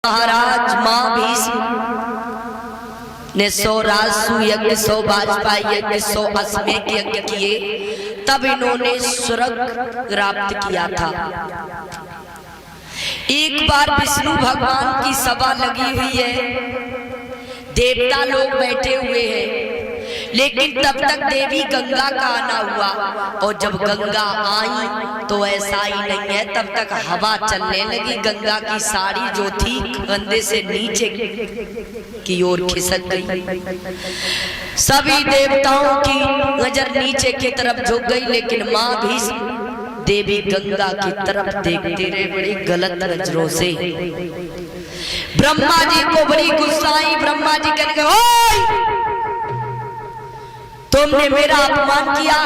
महाराज मां भीष्म ने 100 राजसू यज्ञ, 100 बाजपाई यज्ञ, 100 अश्वमेध यज्ञ किए, तब इन्होंने स्वर्ग प्राप्त किया था। एक बार विष्णु भगवान की सभा लगी हुई है, देवता लोग बैठे हुए हैं, लेकिन तब तक देवी गंगा का आना हुआ। और जब गंगा आई तो ऐसा ही नहीं है, तब तक हवा चलने लगी, गंगा की साड़ी जो थी कंधे से नीचे की ओर खिसक गई। सभी देवताओं की नजर नीचे की तरफ झुक गई, लेकिन मां भीष्म देवी गंगा की तरफ देखते रहे बड़ी गलत नजरों से। ब्रह्मा जी को बड़ी गुस्सा आई। ब्रह्मा जी कहने लगे, ओए तुमने मेरा अपमान किया,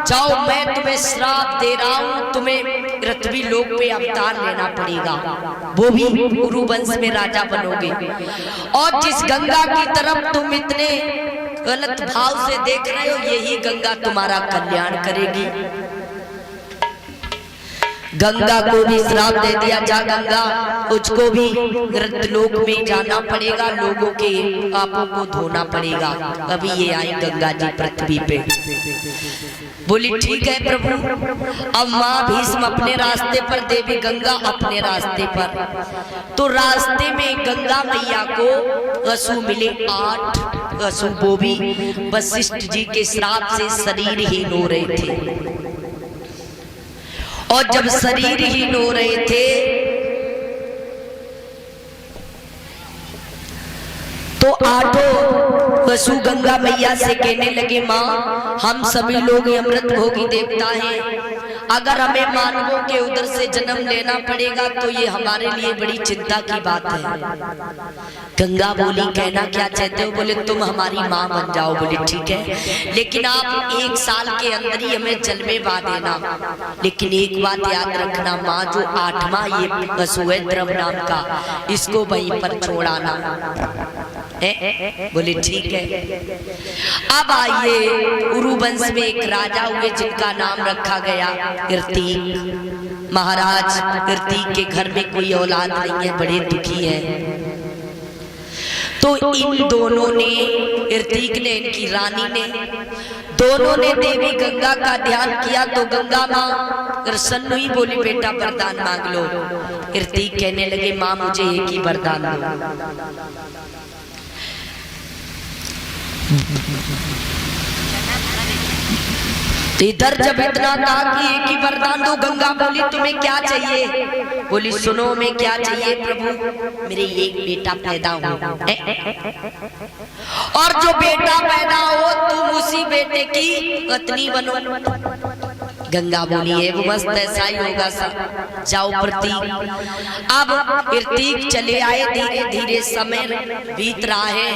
जाओ मैं तुम्हें श्राप दे रहा हूं, तुम्हें पृथ्वी लोक पे अवतार लेना पड़ेगा, वो भी कुरु वंश में राजा बनोगे। और जिस गंगा की तरफ तुम इतने गलत भाव से देख रहे हो, यही गंगा तुम्हारा कल्याण करेगी। गंगा को भी श्राप दे दिया, जा गंगा उसको भी मृतलोक में जाना पड़ेगा, लोगों के पापों को धोना पड़ेगा। अभी ये आई गंगा जी पृथ्वी पे। बोली ठीक है प्रभु। अब मां भीष्म अपने रास्ते पर, देवी गंगा अपने रास्ते पर। तो रास्ते में गंगा मैया को असु मिले 8 असु, वो भी वशिष्ठ जी के श्राप से शरीरहीन हो रहे थे। और जब शरीरहीन हो रहे थे तो 8 वसु गंगा मैया से कहने लगे, माँ हम सभी लोग अमृत भोगी देवता हैं, अगर हमें मानवों के उदर से जन्म लेना पड़ेगा तो ये हमारे लिए बड़ी चिंता की बात है। गंगा बोली, कहना क्या चाहते हो? बोले तुम हमारी माँ बन जाओ। बोले ठीक है, लेकिन आप 1 साल के अंदर ही हमें जल में बहा देना। लेकिन एक बात याद रखना माँ, जो 8वां ये वसु है द्रव नाम का, इसको वहीं पर छोड़ाना। बोले ठीक है। अब आइए, कुरु वंश में एक राजा हुए जिनका नाम रखा गया ऋतिक। महाराज ऋतिक के घर में कोई औलाद नहीं है, बड़े दुखी है। तो इन दोनों ने, ऋतिक ने, इनकी रानी ने, दोनों ने देवी गंगा का ध्यान किया। तो गंगा माँ प्रसन्न हुई, बोली बेटा वरदान मांग लो। ऋतिक कहने लगे, माँ मुझे एक ही वरदान दो। इधर जब इतना था कि एक ही वरदान दो, गंगा बोली तुम्हें क्या चाहिए? बोली सुनो मैं क्या चाहिए प्रभु, मेरे एक बेटा पैदा हो, और जो बेटा पैदा हो तुम उसी बेटे की पत्नी बनो। गंगा बोली है वो मस्त ऐसा ही होगा सब, जाओ प्रतीक। अब ऋतिक चले आए, धीरे धीरे समय बीत रहा है।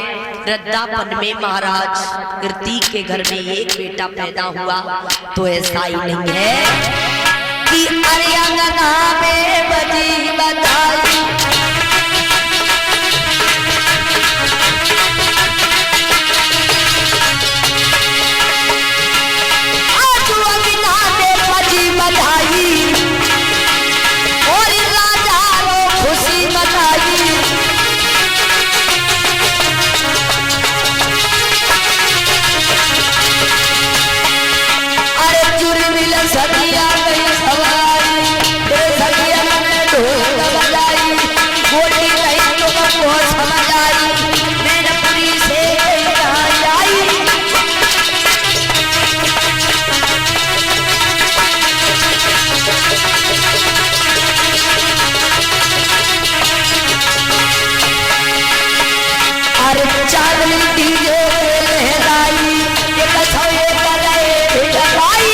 वृद्धापन में महाराज ऋतिक के घर में एक बेटा पैदा हुआ। तो ऐसा ही नहीं है कि अरियांगना में बजी बधाई, और राजा रो खुशी मनाई। अरे चुरी मिल सदिया गई सवारी, सदिया में ढोल बजाई, बोली नहीं तो वो समझ आई, मैनपुरी से आई। अरे चांदनी डीजे लहराई, ये कसौए करे भिड़ाई।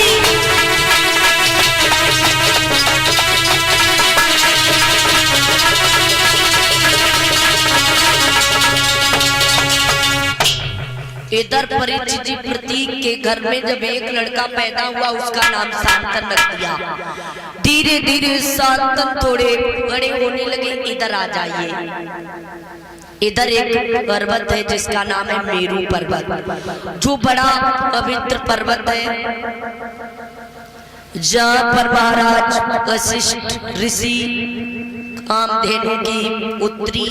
इधर परिचित जी प्रतीक के घर में जब एक लड़का पैदा हुआ, उसका नाम शांतन रख दिया। धीरे धीरे शांतन थोड़े बड़े होने लगे। इधर आ जाइए, इधर एक पर्वत है जिसका नाम है मेरू पर्वत, जो बड़ा पवित्र पर्वत है, जहाँ पर महाराज वशिष्ठ ऋषि कामधेनु की पुत्री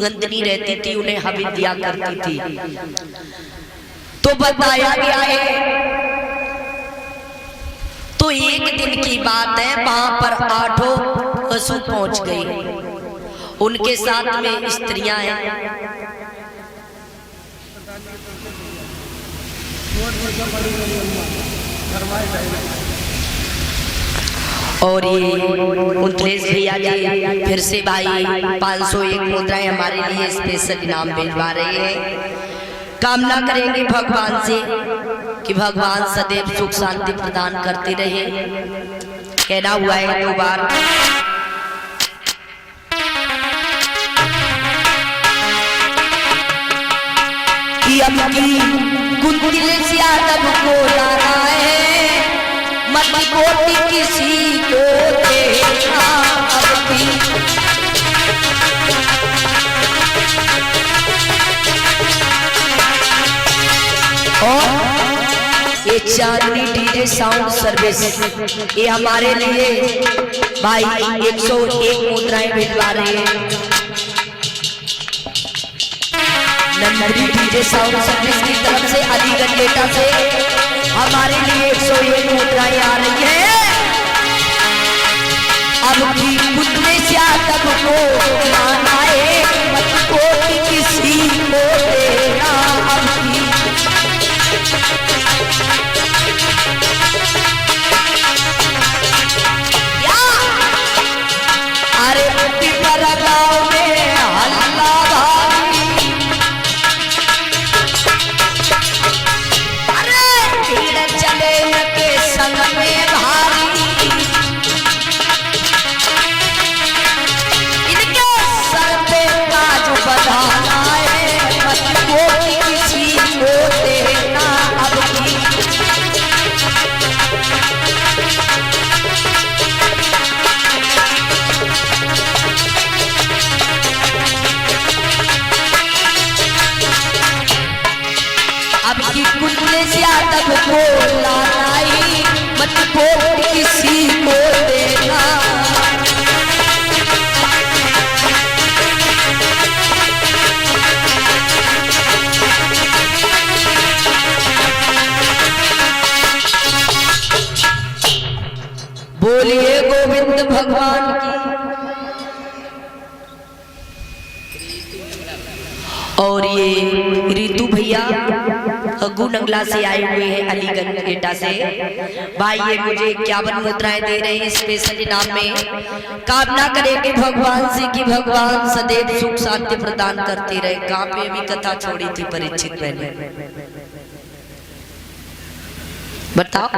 नंदिनी रहती थी, उन्हें हविष दिया करती थी। तो बताया गया है, तो एक दिन की बात है, वहां पर 8 पशु पहुंच गई, उनके साथ में स्त्रियां हैं। और ये उनत्रेश भैया जी फिर से भाई 501 मुद्राएं हमारे लिए स्पेशल इनाम भिजवा रहे हैं। कामना करेंगे भगवान से कि भगवान सदैव सुख शांति प्रदान करते रहे। कहना हुआ है 2 बार, कि अब की कुंतिल से यादव को लाना है, मत कोटि किसी को देखना। अब की और ये चांदनी डीजे साउंड सर्विस, ये हमारे लिए भाई 101 मुद्राएं भिजवा रहे हैं। नंदनी डीजे साउंड सर्विस की तरफ से अलीगढ़ डेटा से हमारे लिए 101 मुद्राएं आ रही है। अब की पुतले से तब को लाना है, मत कोटि किसी को देना। अब की अरे पर गाँव में हल्ला भारी, अरे भीड़ चले के संग में भारी, इनके सर पे ताज बधाना है, मत कोटि किसी को देना। अब की अब की कुंतले से यादव को लाना ही, मत कोटि किसी को देना। बोलिए गोविंद भगवान की। और ये रितु भैया अग्गू नंगला से आए हुए हैं, अलीगढ़ एटा से। भाई ये मुझे 51 मुद्राएं दे रहे हैं स्पेशल इनाम में। कामना करेंगे भगवान से कि भगवान सदैव सुख शांति प्रदान करते रहे। कहाँ पे भी कथा छोड़ी थी परीक्षित मैंने, बताओ।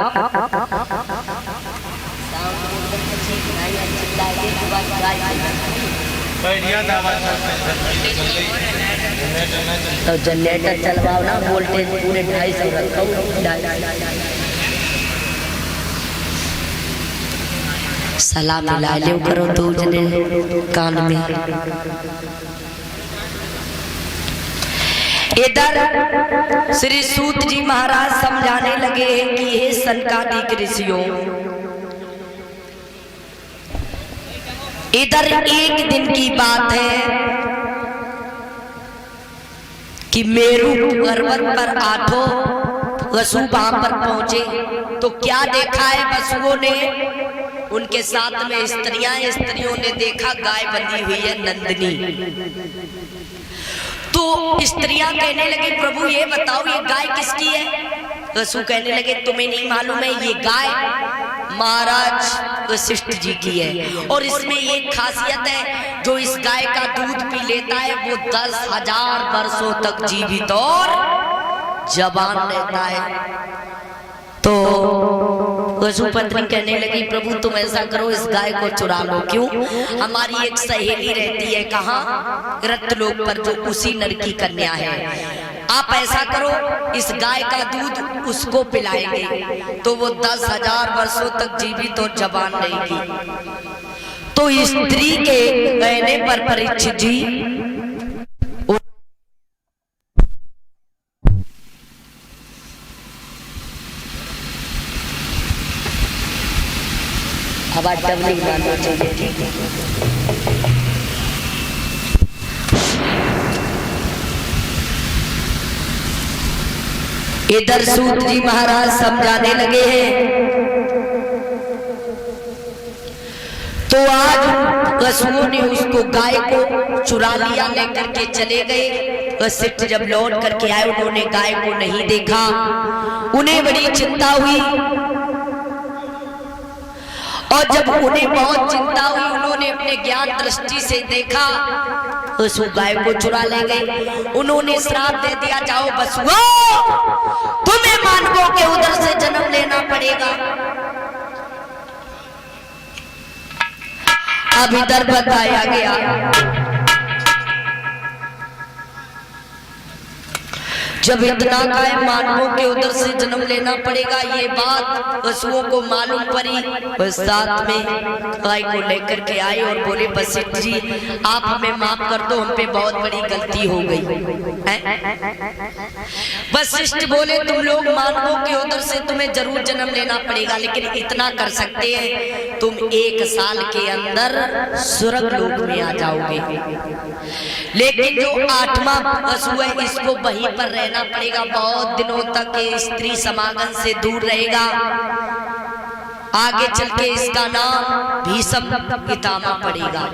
तो जनरेटर चलवाओ ना, वोल्टेज पूरे 250 रखो। सलाह मिला ले करो 2 जने कान में। इधर श्री सूत जी महाराज समझाने लगे कि हे सनकादिक ऋषियों, इधर एक दिन की बात है कि मेरू पर्वत पर 8 वसु वहां पर पहुंचे। तो क्या देखा है वसुओं ने, उनके साथ में स्त्रियों ने देखा गाय बंधी हुई है नंदिनी। तो स्त्रियां कहने लगी प्रभु ये बताओ ये गाय किसकी है। वसु कहने लगे तुम्हें नहीं मालूम है, ये गाय महाराज वशिष्ठ जी की है। और इसमें एक खासियत है, जो इस गाय का दूध पी लेता है वो 10,000 वर्षों तक जीवित और जवान रहता है। तो वसु पत्नी कहने लगी प्रभु तुम ऐसा करो इस गाय को चुरा लो। क्यों? हमारी एक सहेली रहती है कहाँ, रत्तलोक पर, जो उसी नर की कन्या है। आप ऐसा करो इस गाय का दूध उसको पिलाएंगे तो वो 10,000 वर्षों तक जीवित और जवान रहेगी। तो स्त्री के कहने पर परीक्षित जी आवाज डबलिंग मानना चाहिए, ठीक है। इधर सूत जी महाराज समझाने लगे हैं। तो आज वसुओं ने उसको गाय को चुरा लिया, लेकर के चले गए। वशिष्ठ जब लौट करके आए, उन्होंने गाय को नहीं देखा, उन्हें बड़ी चिंता हुई। और जब उन्हें बहुत चिंता हुई, उन्होंने अपने ज्ञान दृष्टि से देखा, उस गाय को चुरा ले गए। उन्होंने श्राप दे दिया, जाओ बसुओ, तुम्हें मानवों के उधर से जन्म लेना पड़ेगा। अब इधर बताया गया, जब इतना गाय मानवों के उधर से जन्म लेना पड़ेगा, ये बात वसुओं को मालूम पड़ी। साथ में गाय को लेकर के आए और बोले, वशिष्ठ जी आप हमें माफ कर दो, हम पे बहुत बड़ी गलती हो गई है। वशिष्ठ बोले, तुम लोग मानवों के उधर से तुम्हें जरूर जन्म लेना पड़ेगा, लेकिन इतना कर सकते हैं, तुम 1 साल के अंदर स्वर्ग लोक में आ जाओगे। लेकिन जो 8वां वसु है, इसको वहीं पर रहना पड़ेगा, बहुत दिनों तक स्त्री समागम से दूर रहेगा। आगे चल के इसका नाम भीष्म पितामह पड़ेगा।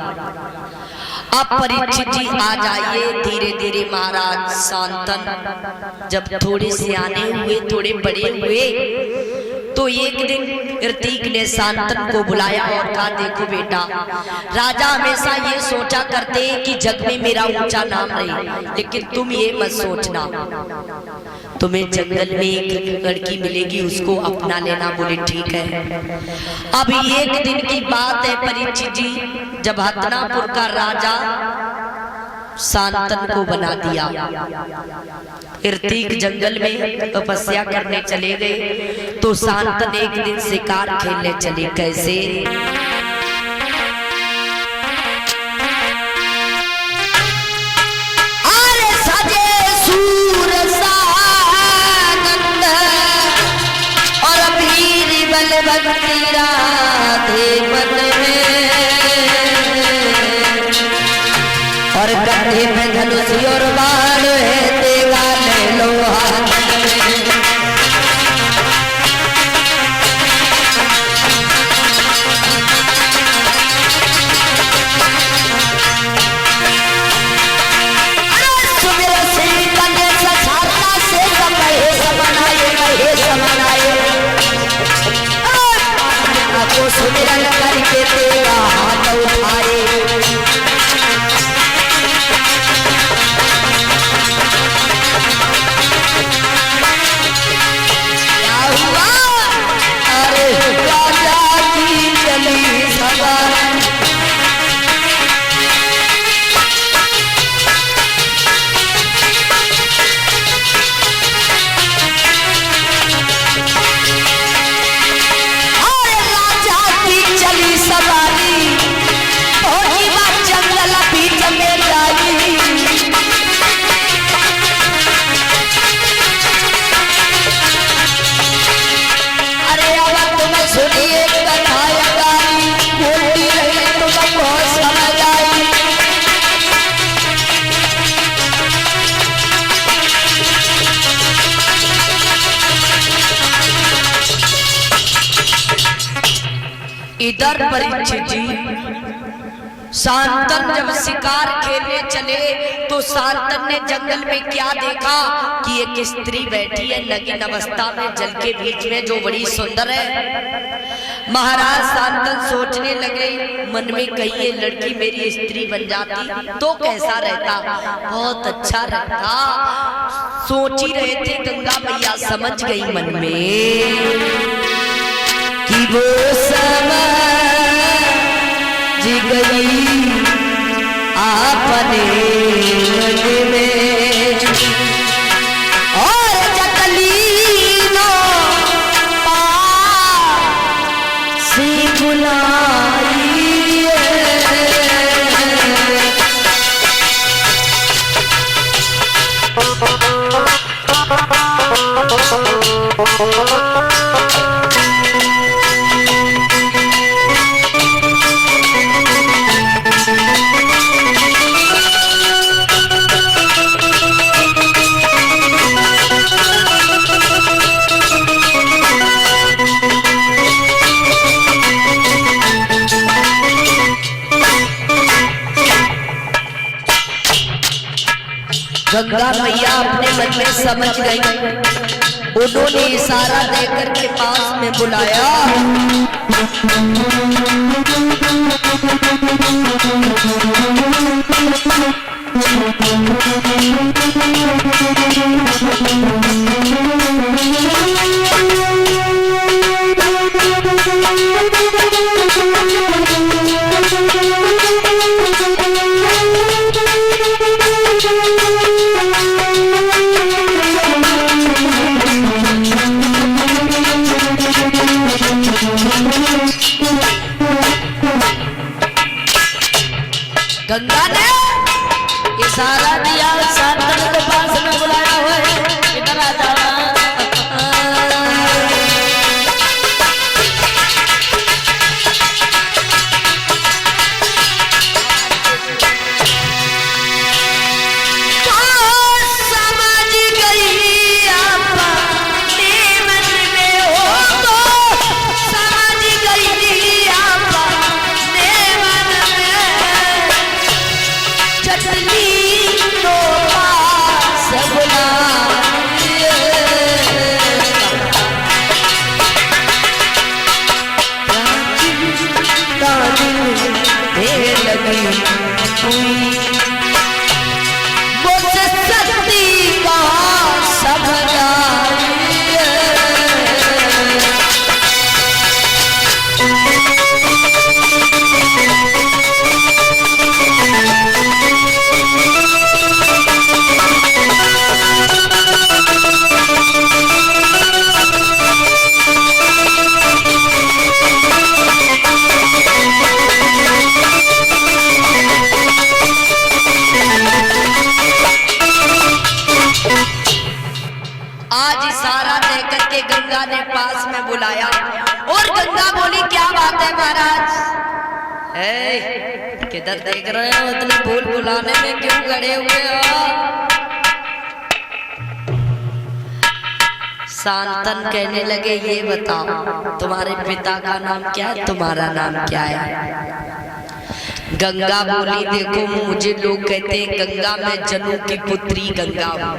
अब परीक्षित जी आ जाइए। धीरे धीरे महाराज शांतन जब थोड़े सियाने हुए, थोड़े बड़े हुए, तो एक दिन ऋतिक ने शांतन को बुलाया और कहा, देखो बेटा, राजा हमेशा ये सोचा करते हैं कि जग में मेरा ऊंचा नाम रहे, लेकिन तुम ये मत सोचना, तुम्हें जंगल में एक लड़की मिलेगी, उसको अपना लेना। बोले ठीक है। अब एक दिन की बात है परीक्षित जी, जब हस्तिनापुर का राजा शांतन को बना दिया, ऋतिक जंगल में तपस्या करने चले गए, तो शांतन एक दिन शिकार खेलने चले। कैसे? अरे सजे सूर सानंद और वीर बलवंती राधे मन में, और गड्ढे में धनुष और बाण है, देगा ले लो हाथ में। सुमिरन करके तेरा हाथ उठाए, क्या हुआ? अरे राजा की चली सभा, इधर परीक्षित जी शांतन जब शिकार खेलने चले, तो शांतन ने जंगल में क्या देखा कि एक स्त्री बैठी है नग्न अवस्था में जल के बीच में, जो बड़ी सुंदर है। महाराज शांतन सोचने लगे मन में, कहीं ये लड़की मेरी स्त्री बन जाती तो कैसा रहता, बहुत अच्छा रहता। सोच ही रहे थे, गंगा मैया समझ गई मन में कि वो समझ गई आपने मन में, और जतलीनो पासी बुलाई। गंगा मैया अपने मन में समझ गई, उन्होंने इशारा देकर के पास में बुलाया। गंगा ने इशारा दिया, शांतन के पास में बुलाया हुआ है, इधर आ जाओ। गंगा ने पास में बुलाया और गंगा बोली, क्या बात है महाराज, किधर देख रहे हो, इतने फूल बुलाने में क्यों खड़े हुए हो? शांतन कहने लगे, ये बताओ तुम्हारे पिता का नाम क्या है, तुम्हारा नाम क्या है? गंगा बोली, देखो मुझे लोग कहते हैं गंगा, मैं जनू की पुत्री गंगा हूँ।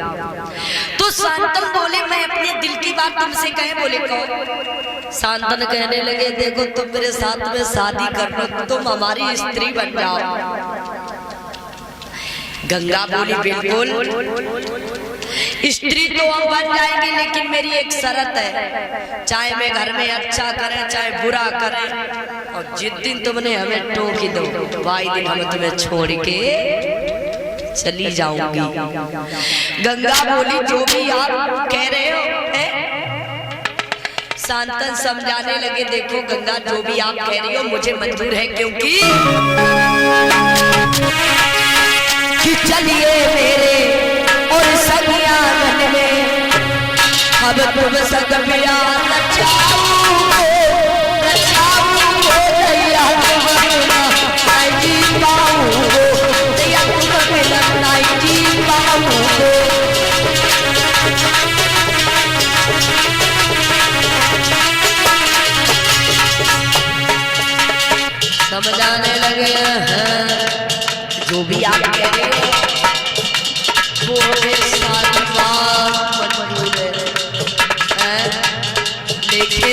तो शांतन बोले, मैं अपने दिल की बात तुमसे कहे। बोले कौन? शांतन कहने लगे, देखो तुम मेरे साथ में शादी कर लो, तुम हमारी स्त्री बन जाओ। गंगा बोली, बिल्कुल स्त्री तो हम बन जाएंगे, लेकिन मेरी एक शर्त है, चाहे मैं घर में अच्छा करें चाहे बुरा करें, और जिस दिन तुमने हमें टोकी दो वही दिन हम तुम्हें छोड़ के चली जाऊंगी। गंगा बोली, जो भी आप कह रहे हो है? शांतन समझाने लगे, देखो गंगा जो भी आप कह रही हो मुझे मंजूर है, क्योंकि कि चलिए मेरे और सगिया मन में अब तुम सग पिया रचाऊंगे दैया नहीं जी पाऊंगे, दैया तुम बिना नहीं जी पाऊंगे। समझाने लगे हैं, जो भी आप कह रहे हो वो मेरे साथ बात मंजूर है, लेकिन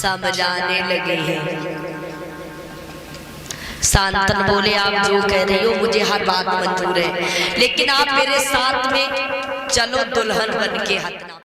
समझाने लगे हैं। शांतन बोले आप जो कह रही हो मुझे हर बात मंजूर है, लेकिन आप मेरे साथ में चलो दुल्हन बन के हथना।